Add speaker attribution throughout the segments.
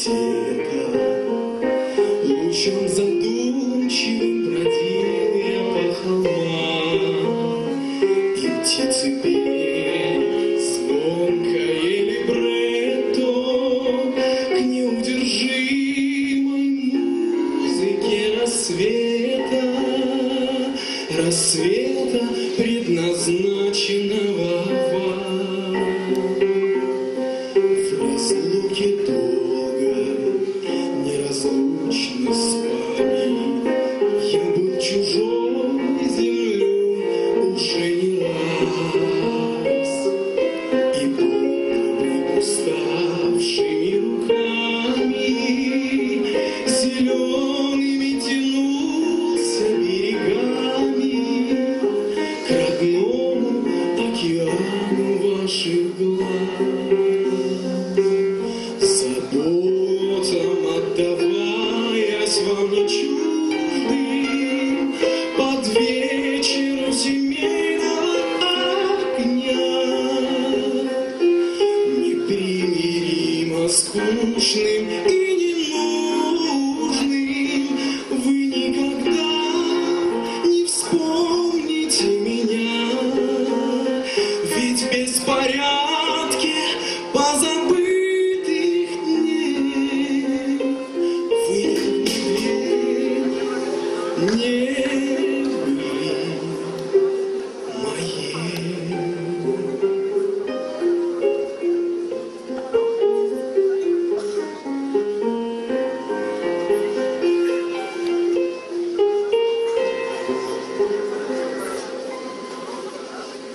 Speaker 1: рассвета. Лучом задумчивым бродил я по холмам, и птицы пели звонкое либретто к неудержимой музыке рассвета, рассвета, предназначенного вам. В разлуке долго, неразлучно с вами, я был чужой землю уже не раз, и будто уставшими руками зелеными тянулся берегами к родному океану ваших глаз. Заботам отдаваясь вам не чуждым, под вечером семейного огня, непримиримо скучным и ненужным, вы никогда не вспомните меня, ведь в беспорядке позабытых дней вы не были моей.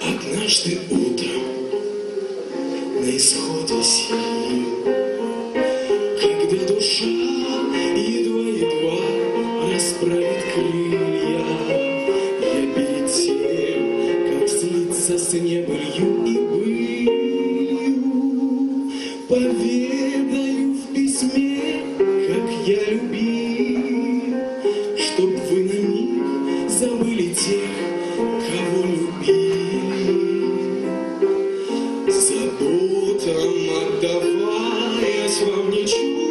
Speaker 1: Однажды утром на исходе сил, когда душа едва-едва расправит крылья, я перед тем, как слиться с небылью и былью, поведаю в письме, как я любил, чтоб вы на миг забыли тех, кого любили. Заботам отдаваясь вам не чуждым,